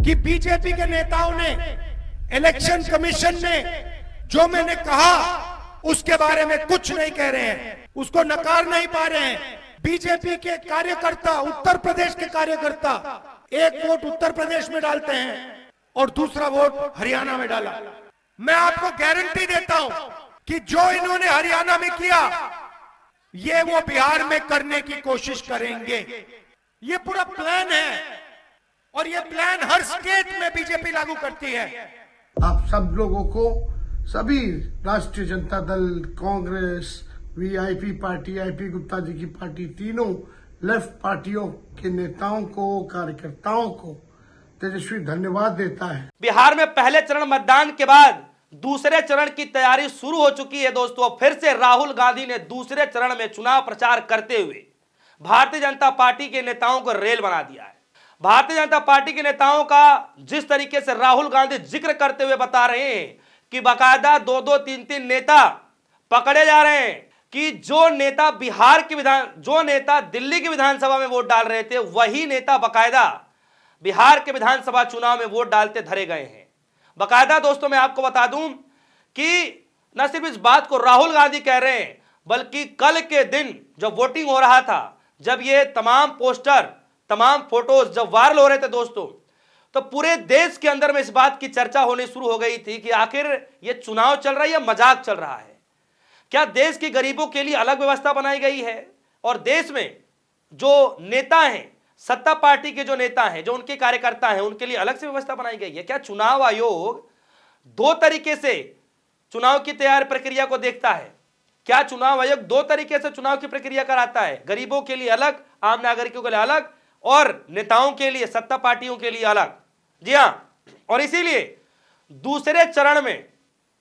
कि बीजेपी के नेताओं ने, इलेक्शन कमीशन ने जो मैंने कहा उसके बारे में कुछ नहीं कह रहे हैं, उसको नकार नहीं पा रहे हैं। बीजेपी के कार्यकर्ता, उत्तर प्रदेश के कार्यकर्ता एक वोट उत्तर प्रदेश में डालते हैं और दूसरा वोट हरियाणा में डाला। मैं आपको गारंटी देता हूं कि जो इन्होंने हरियाणा में किया ये वो बिहार में करने की कोशिश करेंगे। ये पूरा प्लान है और ये प्लान हर स्टेट में बीजेपी लागू करती है। आप सब लोगों को, सभी Rashtriya Janata Dal, Congress, VIP party, IP Gupta ji की पार्टी, तीनों लेफ्ट पार्टियों के नेताओं को, कार्यकर्ताओं को तेजस्वी धन्यवाद देता है। बिहार में पहले चरण मतदान के बाद दूसरे चरण की तैयारी शुरू हो चुकी है दोस्तों। फिर से राहुल गांधी ने दूसरे चरण में चुनाव प्रचार करते हुए भारतीय जनता पार्टी के नेताओं को रेल बना दिया है। भारतीय जनता पार्टी के नेताओं का जिस तरीके से राहुल गांधी जिक्र करते हुए बता रहे हैं कि बाकायदा 2-2, 3-3 नेता पकड़े जा रहे हैं, कि जो नेता दिल्ली की विधानसभा में वोट डाल रहे थे वही नेता बाकायदा बिहार के विधानसभा चुनाव में वोट डालते धरे गए हैं। बाकायदा दोस्तों मैं आपको बता दूं कि न सिर्फ इस बात को राहुल गांधी कह रहे हैं, बल्कि कल के दिन जब वोटिंग हो रहा था, जब ये तमाम पोस्टर, तमाम फोटोज जब वायरल हो रहे थे दोस्तों, तो पूरे देश के अंदर में इस बात की चर्चा होनी शुरू हो गई थी कि आखिर ये चुनाव चल रहा है या मजाक चल रहा है। क्या देश के गरीबों के लिए अलग व्यवस्था बनाई गई है और देश में जो नेता हैं, सत्ता पार्टी के जो नेता हैं, जो उनके कार्यकर्ता हैं, उनके लिए अलग से व्यवस्था बनाई गई है? क्या चुनाव आयोग दो तरीके से चुनाव की तैयारी प्रक्रिया को देखता है? क्या चुनाव आयोग दो तरीके से चुनाव की प्रक्रिया कराता है? गरीबों के लिए अलग, आम नागरिकों के लिए अलग और नेताओं के लिए, सत्ता पार्टियों के लिए अलग। जी हां, और इसीलिए दूसरे चरण में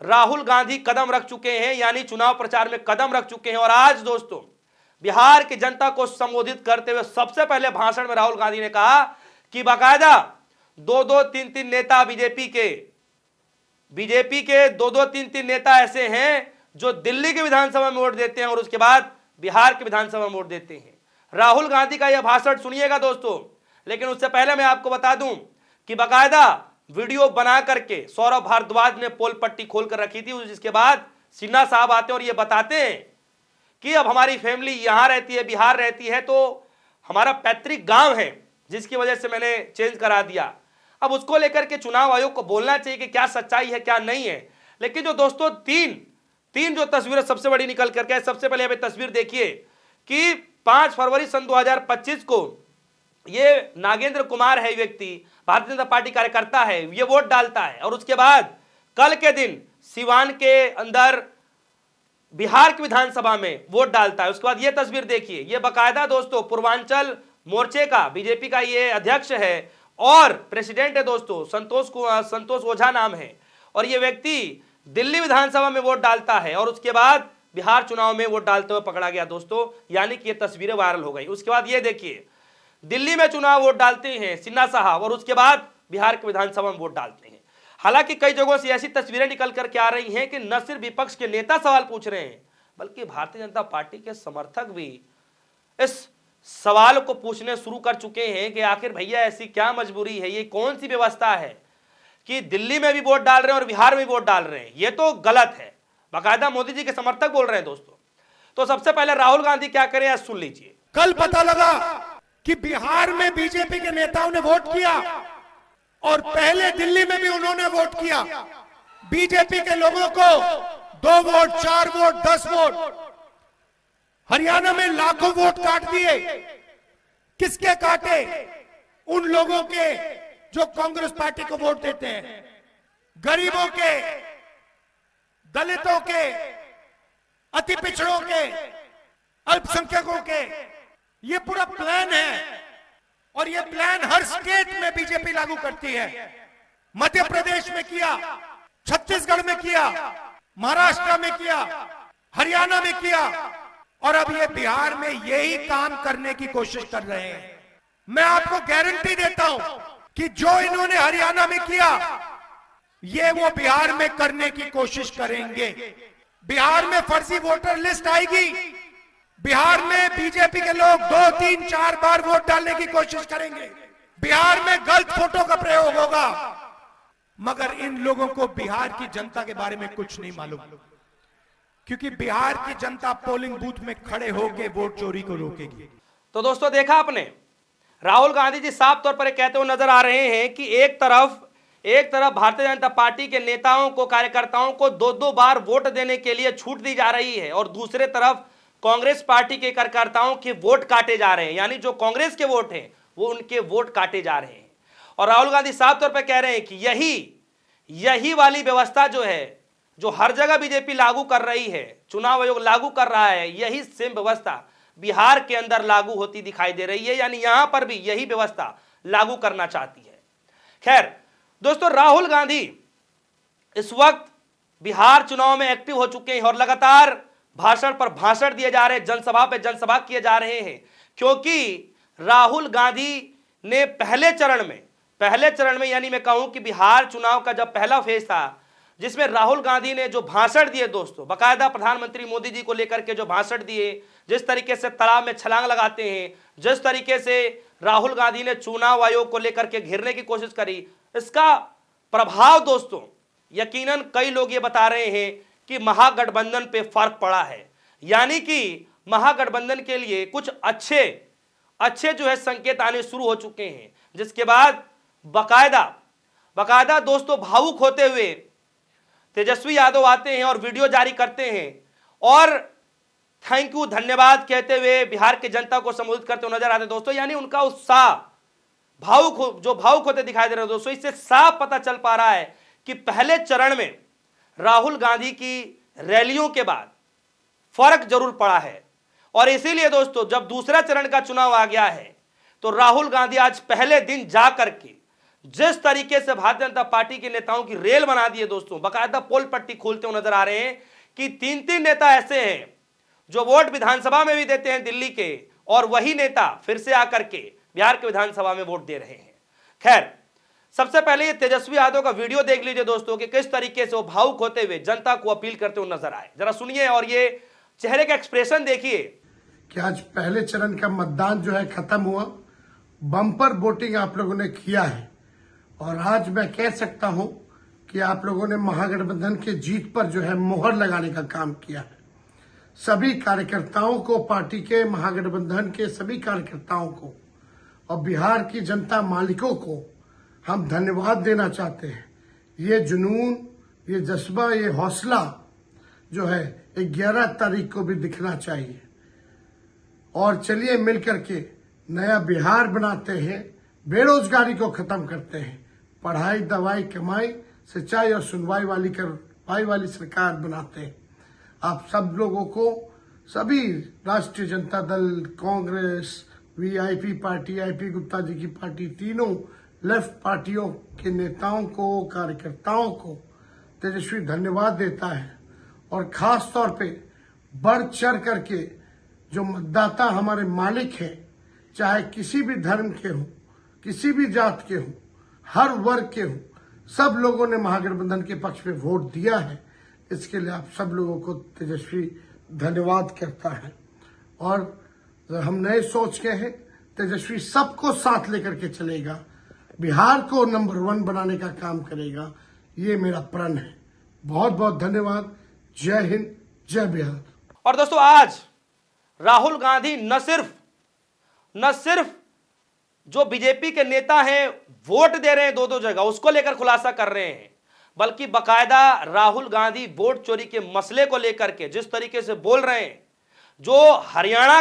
राहुल गांधी कदम रख चुके हैं, यानी चुनाव प्रचार में कदम रख चुके हैं। और आज दोस्तों बिहार की जनता को संबोधित करते हुए सबसे पहले भाषण में राहुल गांधी ने कहा कि बाकायदा 2-2, 3-3 नेता बीजेपी के 2-2, 3-3 नेता ऐसे हैं जो दिल्ली के विधानसभा में वोट देते हैं और उसके बाद बिहार के विधानसभा में वोट देते हैं। राहुल गांधी का यह भाषण सुनिएगा दोस्तों, लेकिन उससे पहले मैं आपको बता दूं कि बाकायदा वीडियो बना करके सौरभ भारद्वाज ने पोल पट्टी खोलकर रखी थी। जिसके बाद सिन्हा साहब आते हैं और ये बताते हैं कि अब हमारी फैमिली यहां रहती है, बिहार रहती है, तो हमारा पैतृक गांव है जिसकी वजह से मैंने चेंज करा दिया। अब उसको लेकर के चुनाव आयोग को बोलना चाहिए कि क्या सच्चाई है क्या नहीं है। लेकिन जो दोस्तों तीन जो तस्वीरें सबसे बड़ी निकल करके है, सबसे पहले अभी तस्वीर देखिए कि 5 फरवरी सन 2025 को ये नागेंद्र कुमार है व्यक्ति, भारतीय जनता पार्टी कार्यकर्ता है, ये वोट डालता है और उसके बाद कल के दिन सिवान के अंदर बिहार की विधानसभा में वोट डालता है। उसके बाद ये तस्वीर देखिए, ये बाकायदा दोस्तों पूर्वांचल मोर्चे का, बीजेपी का ये अध्यक्ष है और प्रेसिडेंट है दोस्तों, संतोष ओझा नाम है, और ये व्यक्ति दिल्ली विधानसभा में वोट डालता है और उसके बाद बिहार चुनाव में वोट डालते हुए पकड़ा गया दोस्तों, यानी कि ये तस्वीरें वायरल हो गई। उसके बाद ये देखिए, दिल्ली में चुनाव वोट डालते हैं सिन्हा साहब और उसके बाद बिहार के विधानसभा में वोट डालते हैं। हालांकि कई जगहों से ऐसी तस्वीरें निकल करके आ रही हैं कि न सिर्फ विपक्ष के नेता सवाल पूछ रहे हैं, बल्कि भारतीय जनता पार्टी के समर्थक भी इस सवाल को पूछने शुरू कर चुके हैं कि आखिर भैया ऐसी क्या मजबूरी है, ये कौन सी व्यवस्था है कि दिल्ली में भी वोट डाल रहे हैं और बिहार में भी वोट डाल रहे हैं? ये तो गलत है। बाकायदा मोदी जी के समर्थक बोल रहे हैं दोस्तों। तो सबसे पहले राहुल गांधी क्या करें आज सुन लीजिए। कल पता लगा कि बिहार में बीजेपी के नेताओं ने वोट किया और पहले दिल्ली में भी उन्होंने वोट किया। बीजेपी के लोगों को 2 वोट, 4 वोट, 10 वोट, हरियाणा में लाखों वोट काट दिए। किसके काटे? उन लोगों के जो कांग्रेस पार्टी को वोट देते हैं, गरीबों के, दलितों के, अति पिछड़ों के, अल्पसंख्यकों के। ये पूरा प्लान है और ये प्लान हर स्टेट में बीजेपी लागू करती है। मध्य प्रदेश में किया, छत्तीसगढ़ में किया, महाराष्ट्र में किया, हरियाणा में किया और अब ये बिहार में यही काम करने की कोशिश कर रहे हैं। मैं आपको गारंटी देता हूं कि जो इन्होंने हरियाणा में किया ये वो बिहार में करने की कोशिश करेंगे। बिहार में फर्जी वोटर लिस्ट आएगी, बिहार में बीजेपी के लोग 2, 3, 4 बार वोट डालने की कोशिश करेंगे बिहार में गलत फोटो का प्रयोग होगा, मगर इन लोगों को बिहार की जनता के बारे में कुछ नहीं मालूम, क्योंकि बिहार की जनता पोलिंग बूथ में खड़े होकर वोट चोरी को रोकेगी। तो दोस्तों देखा आपने, राहुल गांधी जी साफ तौर पर कहते हुए नजर आ रहे हैं कि एक तरफ भारतीय जनता पार्टी के नेताओं को, कार्यकर्ताओं को 2-2 बार वोट देने के लिए छूट दी जा रही है, और दूसरे तरफ कांग्रेस पार्टी के कार्यकर्ताओं के वोट काटे जा रहे हैं, यानी जो कांग्रेस के वोट हैं वो उनके वोट काटे जा रहे हैं। और राहुल गांधी साफ तौर पर कह रहे हैं कि यही वाली व्यवस्था जो है, जो हर जगह बीजेपी लागू कर रही है, चुनाव आयोग लागू कर रहा है, यही सेम व्यवस्था बिहार के अंदर लागू होती दिखाई दे रही है, यानी यहां पर भी यही व्यवस्था लागू करना चाहती है। खैर दोस्तों, राहुल गांधी इस वक्त बिहार चुनाव में एक्टिव हो चुके हैं और लगातार भाषण पर भाषण दिए जा रहे हैं, जनसभा पे जनसभा किए जा रहे हैं, क्योंकि राहुल गांधी ने पहले चरण में यानी मैं कहूं कि बिहार चुनाव का जब पहला फेज था, जिसमें राहुल गांधी ने जो भाषण दिए दोस्तों, बाकायदा प्रधानमंत्री मोदी जी को लेकर के जो भाषण दिए, जिस तरीके से तालाब में छलांग लगाते हैं, जिस तरीके से राहुल गांधी ने चुनाव आयोग को लेकर के घेरने की कोशिश करी, इसका प्रभाव दोस्तों यकीनन कई लोग ये बता रहे हैं कि महागठबंधन पे फर्क पड़ा है, यानी कि महागठबंधन के लिए कुछ अच्छे जो है संकेत आने शुरू हो चुके हैं, जिसके बाद बकायदा दोस्तों भावुक होते हुए तेजस्वी यादव आते हैं और वीडियो जारी करते हैं और थैंक यू, धन्यवाद कहते हुए बिहार की जनता को संबोधित करते हुए नजर आते हैं दोस्तों। यानी उनका उत्साह भावुक होते दिखाई दे रहे हैं दोस्तों। इससे साफ पता चल पा रहा है कि पहले चरण में राहुल गांधी की रैलियों के बाद फर्क जरूर पड़ा है, और इसीलिए दोस्तों जब दूसरा चरण का चुनाव आ गया है तो राहुल गांधी आज पहले दिन जा करके जिस तरीके से भारतीय जनता पार्टी के नेताओं की रेल बना दी है दोस्तों, बाकायदा पोल पट्टी खोलते हुए नजर आ रहे हैं कि 3-3 नेता ऐसे हैं जो वोट विधानसभा में भी देते हैं दिल्ली के, और वही नेता फिर से आकर के बिहार के विधानसभा में वोट दे रहे हैं। खैर सबसे पहले ये तेजस्वी यादव का वीडियो देख लीजिए दोस्तों कि किस तरीके से वो भावुक होते हुए जनता को अपील करते हुए नजर आए, जरा सुनिए और ये चेहरे का एक्सप्रेशन देखिए कि आज पहले चरण का मतदान जो है खत्म हुआ, बम्पर वोटिंग आप लोगों ने किया है, और आज मैं कह सकता हूं कि आप लोगों ने महागठबंधन के जीत पर जो है मोहर लगाने का काम किया है। सभी कार्यकर्ताओं को, पार्टी के, महागठबंधन के सभी कार्यकर्ताओं को और बिहार की जनता मालिकों को हम धन्यवाद देना चाहते हैं। ये जुनून, ये जज्बा, ये हौसला जो है 11 तारीख को भी दिखना चाहिए, और चलिए मिलकर के नया बिहार बनाते हैं, बेरोजगारी को खत्म करते हैं, पढ़ाई, दवाई, कमाई, सिंचाई और सुनवाई वाली सरकार बनाते हैं। आप सब लोगों को, सभी Rashtriya Janata Dal, Congress, VIP party, IP Gupta ji की पार्टी, तीनों लेफ्ट पार्टियों के नेताओं को, कार्यकर्ताओं को तेजस्वी धन्यवाद देता है, और खास तौर पे बढ़ चढ़ करके जो मतदाता हमारे मालिक हैं, चाहे किसी भी धर्म के हों, किसी भी जात के हों, हर वर्ग के हों, सब लोगों ने महागठबंधन के पक्ष में वोट दिया है। इसके लिए आप सब लोगों को तेजस्वी धन्यवाद करता है। और हम नए सोच के हैं, तेजस्वी सबको साथ लेकर के चलेगा, बिहार को नंबर 1 बनाने का काम करेगा, ये मेरा प्रण है। बहुत बहुत धन्यवाद। जय हिंद, जय बिहार। और दोस्तों आज राहुल गांधी न सिर्फ जो बीजेपी के नेता हैं वोट दे रहे हैं 2-2 जगह, उसको लेकर खुलासा कर रहे हैं, बल्कि बकायदा राहुल गांधी वोट चोरी के मसले को लेकर के जिस तरीके से बोल रहे हैं, जो हरियाणा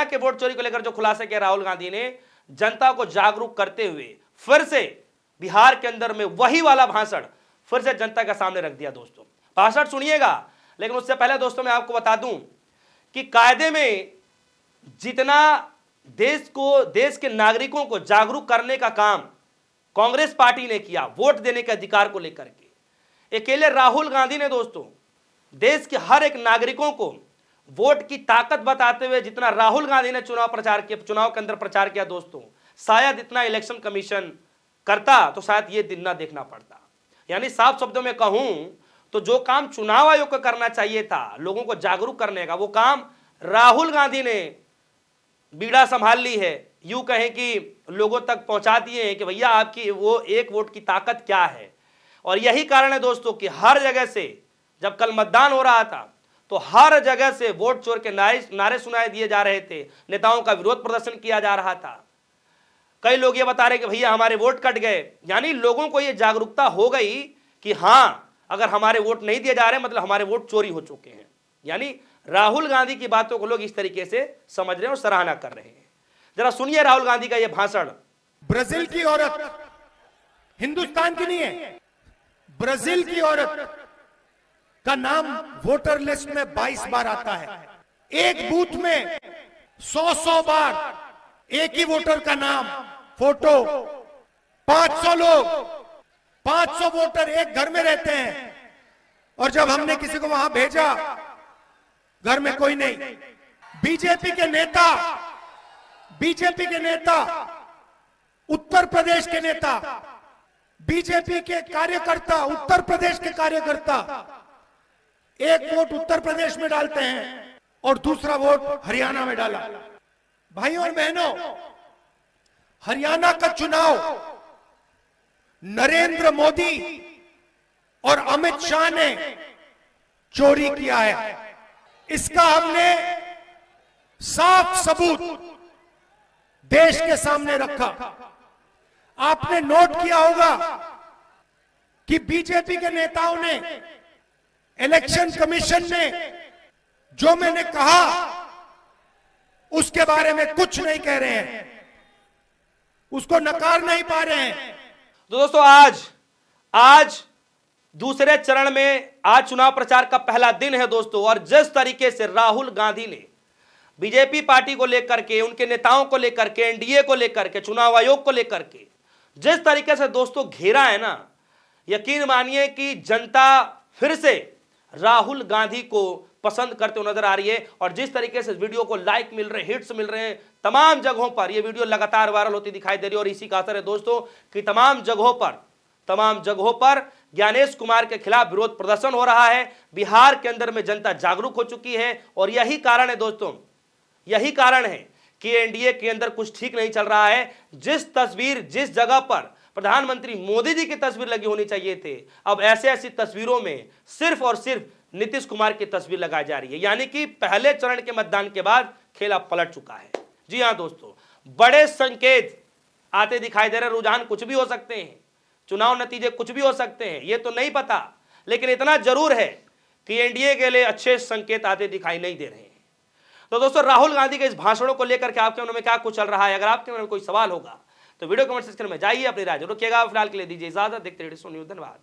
के वोट चोरी को लेकर जो खुलासा किया राहुल गांधी ने, जनता को जागरूक करते हुए फिर से बिहार के अंदर में वही वाला भाषण फिर से जनता के सामने रख दिया। दोस्तों भाषण सुनिएगा, लेकिन उससे पहले दोस्तों मैं आपको बता दूं कि कायदे में जितना देश के नागरिकों को जागरूक करने का काम कांग्रेस पार्टी ने किया वोट देने के अधिकार को लेकर के, अकेले राहुल गांधी ने दोस्तों देश के हर एक नागरिकों को वोट की ताकत बताते हुए जितना राहुल गांधी ने चुनाव के अंदर प्रचार किया दोस्तों, शायद इतना इलेक्शन कमीशन करता तो शायद ये दिन ना देखना पड़ता। यानी साफ शब्दों में कहूं तो जो काम चुनाव आयोग को करना चाहिए था, लोगों को जागरूक करने का, वो काम राहुल गांधी ने बीड़ा संभाल ली है यूं कहें कि लोगों तक पहुंचा दिए हैं कि भैया आपकी वो एक वोट की ताकत क्या है। और यही कारण है दोस्तों कि हर जगह से जब कल मतदान हो रहा था तो हर जगह से वोट चोर के नारे सुनाए दिए जा रहे थे, नेताओं का विरोध प्रदर्शन किया जा रहा था। कई लोग ये बता रहे कि भैया हमारे वोट कट गए, यानी लोगों को ये जागरूकता हो गई कि हां अगर हमारे वोट नहीं दिए जा रहे मतलब हमारे वोट चोरी हो चुके हैं। यानी राहुल गांधी की बातों को लोग इस तरीके से समझ रहे हैं और सराहना कर रहे हैं। जरा सुनिए राहुल गांधी का यह भाषण। ब्राजील की औरत हिंदुस्तान की नहीं है, ब्राजील की औरत का नाम वोटर लिस्ट में 22 बार आता है। एक बूथ में 100 बार एक ही वोटर का नाम, फोटो, 500 लोग, 500 वोटर एक घर में रहते हैं। और जब हमने किसी को वहां भेजा, घर में कोई नहीं। बीजेपी के नेता, उत्तर प्रदेश के नेता, बीजेपी के कार्यकर्ता, उत्तर प्रदेश के कार्यकर्ता एक वोट उत्तर प्रदेश में डालते हैं और दूसरा वोट हरियाणा में डाला। भाइयों और बहनों, हरियाणा का चुनाव नरेंद्र मोदी और अमित शाह ने चोरी किया है। इसका हमने साफ सबूत देश के सामने रखा। आपने नोट किया होगा कि बीजेपी के नेताओं ने, इलेक्शन कमीशन ने जो मैंने कहा उसके बारे में कुछ नहीं कह रहे हैं, उसको नकार नहीं पा रहे हैं। तो दोस्तों आज दूसरे चरण में आज चुनाव प्रचार का पहला दिन है दोस्तों। और जिस तरीके से राहुल गांधी ने बीजेपी पार्टी को लेकर के, उनके नेताओं को लेकर के, एनडीए को लेकर के, चुनाव आयोग को लेकर के जिस तरीके से दोस्तों घेरा है ना, यकीन मानिए कि जनता फिर से राहुल गांधी को पसंद करते हुए नजर आ रही है। और जिस तरीके से वीडियो को लाइक मिल रहे हैं, हिट्स मिल रहे हैं, तमाम जगहों पर यह वीडियो लगातार वायरल होती दिखाई दे रही है। और इसी का असर है दोस्तों कि तमाम जगहों पर ज्ञानेश कुमार के खिलाफ विरोध प्रदर्शन हो रहा है। बिहार के अंदर में जनता जागरूक हो चुकी है। और यही कारण है दोस्तों, यही कारण है कि एनडीए के अंदर कुछ ठीक नहीं चल रहा है। जिस जगह पर प्रधानमंत्री मोदी जी की तस्वीर लगी होनी चाहिए थे, अब ऐसी तस्वीरों में सिर्फ और सिर्फ नीतीश कुमार की तस्वीर लगाई जा रही है। यानी कि पहले चरण के मतदान के बाद खेला पलट चुका है। जी हां दोस्तों, बड़े संकेत आते दिखाई दे रहे। रुझान कुछ भी हो सकते हैं, चुनाव नतीजे कुछ भी हो सकते हैं, ये तो नहीं पता, लेकिन इतना जरूर है कि एनडीए के लिए अच्छे संकेत आते दिखाई नहीं दे रहे हैं। तो दोस्तों, राहुल गांधी के इस भाषणों को लेकर के आपके मन में क्या कुछ चल रहा है? अगर आपके मन में कोई सवाल होगा तो वीडियो कमेंट सेक्शन में जाइए, अपनी राय जरूर रखिएगा। फिलहाल के लिए दीजिए इजाजत। देखते रहिए सोनी न्यूज़। धन्यवाद।